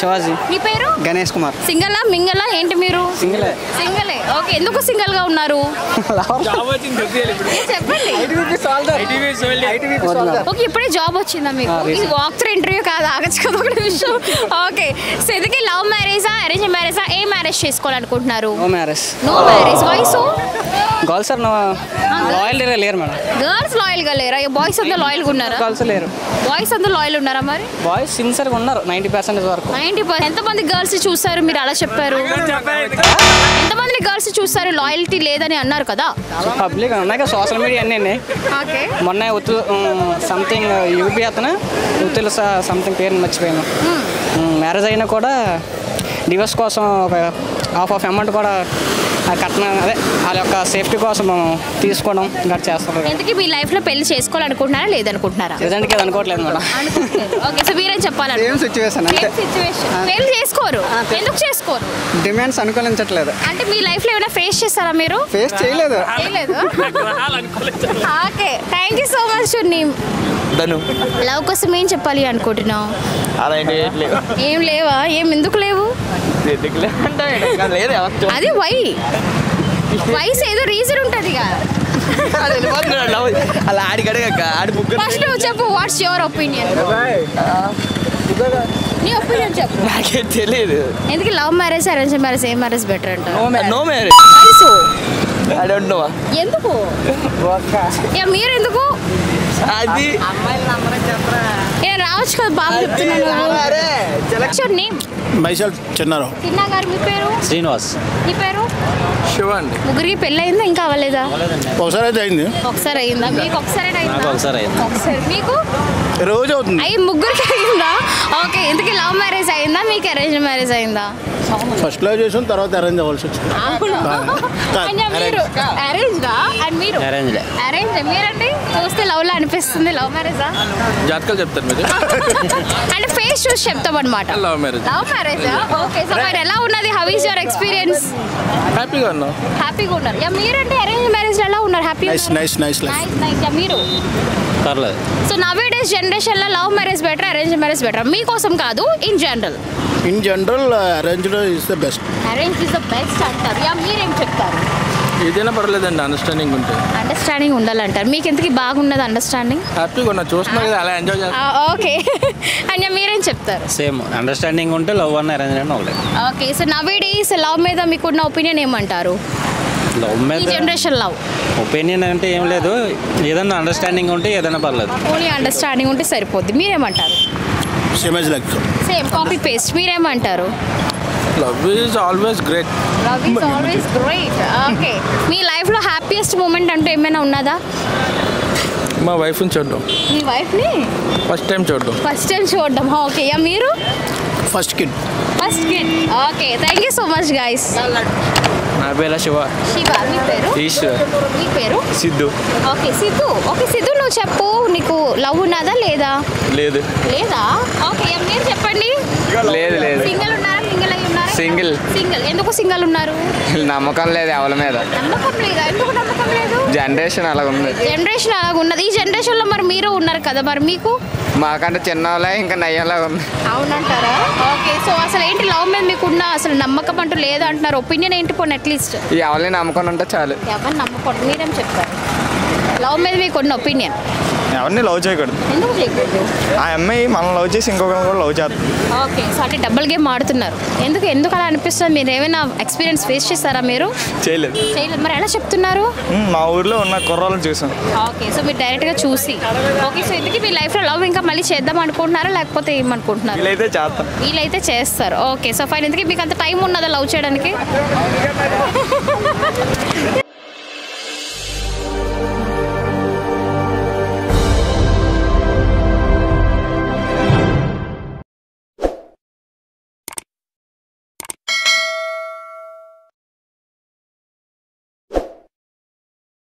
శివాజీ. మీ పేరు? గణేష్ కుమార్. సింగలా మింగలా ఏంటి మీరు? సింగిలే. సింగలే. ఓకే, ఎందుకు సింగల్ గా ఉన్నారు చెప్పండి. ఓకే, ఇప్పుడే జాబ్ వచ్చిందా మీకు? ఇది వాక్ త్రూ ఇంటర్వ్యూ కాదు, ఆగచ్చు కదా ఒక నిమిషం. ఓకే, సో ఇందుకే లవ్ మ్యారేజా అరేంజ్ మ్యారేజా ఏ మ్యారేజ్ చేసుకోవాలనుకుంటున్నారు? No marriage. No marriage. Why so? Girls are loyal లేరు మేడం. గర్ల్స్ లాయల్ గా లేరా? బాయ్స్ అంతా లాయల్ గా ఉన్నారా? గర్ల్స్ లేరు. బాయ్స్ అంతా లాయల్ ఉన్నారా? మరి బాయ్స్ సిన్సియర్గా ఉన్నారు 90% వరకు. 90%. ఎంతమంది గర్ల్స్ చూస్తారు మీరు అలా చెప్పారు? ఎంతమంది గర్ల్స్ చూస్తారు లాయల్టీ లేదని అన్నారు కదా? పబ్లిక్ ఉన్నాయి కదా, సోషల్ మీడియా అన్నీ. ఓకే, మొన్న సంథింగ్ యూపీ అతను ఉత్తులు సంథింగ్ పేరుని మర్చిపోయాను. మ్యారేజ్ అయినా కూడా డివోర్స్ కోసం ఒక హాఫ్ అమౌంట్ కూడా కట్నం, అదే వాళ్ళ యొక్క సేఫ్టీ కోసం తీసుకోవడం ఇలా చేస్తారు. ఎందుకు మీ లైఫ్ లో పెళ్లి చేసుకోవాలనుకుంటున్నారా లేదనుకుంటున్నారా? ప్రజెంట్కి అది అనుకోవట్లేదు మేడం. ఓకే, సో మీరేం చెప్పాలి? సిచ్యువేషన్ పెళ్లి చేసుకోరు. ఎందుకు చేసుకోరు? డిమాండ్స్ అనుకూలించట్లేదు. అంటే మీ లైఫ్ లో ఏమైనా ఫేస్ చేస్తారా మీరు? ఫేస్ చేయలేదు. Okay, thank you so much. Love కోసం ఏం చెప్పాలి అనుకుంటున్నావు? ఏం లేవా? ఎందుకు లేవు? అది వయసు ఏదో రీజన్ ఉంటుంది కదా. ఫస్ట్ నువ్వు చెప్పు, వాట్స్ యువర్ ఒపీనియన్? నీ ఒపీనియన్ చెప్పు. నాకేం తెలియదు. ఎందుకు లవ్ మ్యారేజ్ అరేంజ్ మ్యారేజ్ ఏ మ్యారేజ్ బెటర్ అంటారు? No marriage. I don't know. ఎందుకు? మీరు ఎందుకు? అది రావచ్చు కదా, బాబు చెప్తున్నాను. Name myself Chinnarao. చిన్నా గారు, మీ పేరు? శ్రీనివాస్. మీ పేరు? శివ అండి. ముగ్గురికి పెళ్ళి అయిందా ఇంకా అవ్వలేదా? ఒకసారి అయితే అయింది. ఒకసారి అయిందా? మీకు ఒకసారి అయిందా? ఒకసారి. మీకు రోజు అవుతుంది. అయ్యి ముగ్గురికి అయిందా? ఓకే, ఎందుకు లవ్ మ్యారేజ్ అయిందా మీకు అరేంజ్ మ్యారేజ్ అయిందా? ఫస్ట్ లవ్ చేసాం, తర్వాత అరేంజ్ అవ్వాల్సి వచ్చింది. అరేంజ్. మీరండి చూస్తే లవ్ లో అనిపిస్తుంది, లవ్ మ్యారేజా? జాతకాలు చెప్తారు మీరు. అంటే ఫేస్ చూసి చెప్తాం అనమాట. Love marriage. లవ్ మ్యారేజా? ఓకే, సో మరి ఎలా ఉన్నది? How is your experience? హ్యాపీగా ఉన్నాం. హ్యాపీగా ఉన్నారు. మీరంటే అరేంజ్ మ్యారేజ్ ఎలా ఉన్నారు? హ్యాపీ? నైస్. మీరు పర్లేదు. సో నవే డేస్ జనరేషన్ లో love marriage better arrange marriage better? మీకోసం కాదు, in general arranged is the best. Arrange is the best అంటారు. మీరేం చెప్తారు? ఏదైనా పర్లేదండి, అండర్స్టాండింగ్ ఉండాలంటారు. మీకు ఎందుకు బాగున్నది అండర్స్టాండింగ్? హ్యాపీగా ఉన్నా, చూస్తున్నా కదా, అలా ఎంజాయ్ చేస్తాం. ఓకే, అండ్ మీరేం చెప్తారు? సేమ్ అండర్స్టాండింగ్ ఉంటే లవ్ అన్న అరేంజ్ అయినా ఒకటే. ఓకే, సో నవే డేస్ లవ్ మీద మీకున్న ఒపీనియన్ ఏమంటారు? లవ్ మీద జనరేషన్ లవ్ ఒపీనియన్ అంటే ఏం లేదు, ఏదైనా అండర్స్టాండింగ్ ఉంటే ఏదైనా పర్లేదు. ఓన్లీ అండర్స్టాండింగ్ ఉంటే సరిపోద్ది. మీరేమంటారు? Same copy paste. మీరేమంటారు? Love is always great. Love is always great. Okay, మీ లైఫ్లో హ్యాపీయెస్ట్ మూమెంట్ అంటూ ఏమైనా ఉన్నదా? మా వైఫ్ని చూడడం. మీ వైఫ్ని ఫస్ట్ టైం చూడడం. ఓకే, మీరు? First kid. Okay, thank you so much guys. నా పేరు శివ. మీ పేరు? ఈశ్వర్. మీ పేరు? సిద్ధు. ఓకే, సిద్ధు నువ్వు చెప్పు, నీకు లవ్ ఉన్నదా లేదా? లేదా? ఓకే, మీరు చెప్పండి. లేదు. సింగిల్ ఉన్నారా? మింగిల్ అయి ఉన్నారా? సింగిల్. ఎందుకు సింగిల్ ఉన్నారు? నమ్మకం లేదు ఎవరి మీద. నమ్మకం లేదా? ఎందుకు నమ్మకం లేదు? జనరేషన్ అలాగ ఉన్నది. ఈ జనరేషన్ లో మరి మీరు ఉన్నారు కదా, మరి మీకు? మాకంటే చిన్న వాళ్ళే ఇంకా నయ్యేలాగా ఉంది. అవునంటారా? ఓకే, సో అసలు ఏంటి లవ్ మీద మీకున్న అసలు నమ్మకం అంటూ లేదు అంటున్నారు. ఒపీనియన్ ఏంటి పోనీ అట్లీస్ట్? ఎవరిని నమ్మకం ఉంటే చాలు. ఎవరిని నమ్మకూడదు? మీరేం చెప్తారు? లవ్ మీద మీకున్న ఒపీనియన్? ఎవరిని లవ్ చేయకూడదు. ఎందుకు చేయకూడదు? ఆ అమ్మాయి మనం లవ్ చేసి ఇంకొకరిని కూడా లవ్ చేస్తుంది. ఓకే, సో అంటే డబుల్ గేమ్ ఆడుతున్నారు. ఎందుకు అలా అనిపిస్తుంది? మీరు ఏమైనా ఎక్స్పీరియన్స్ ఫేస్ చేస్తారా? మీరు చేయలేదు. మరి ఎలా చెప్తున్నారు? మా ఊర్లో ఉన్న కుర్రాళ్ళని చూసాం. ఓకే, సో మీరు డైరెక్ట్గా చూసి. ఓకే, సో ఎందుకు మీ లైఫ్లో లవ్ ఇంకా మళ్ళీ చేద్దాం అనుకుంటున్నారా లేకపోతే ఏమనుకుంటున్నారు? వీలైతే చేస్తారు. Okay, so fine. ఎందుకు మీకు అంత టైం ఉన్నదా లవ్ చేయడానికి?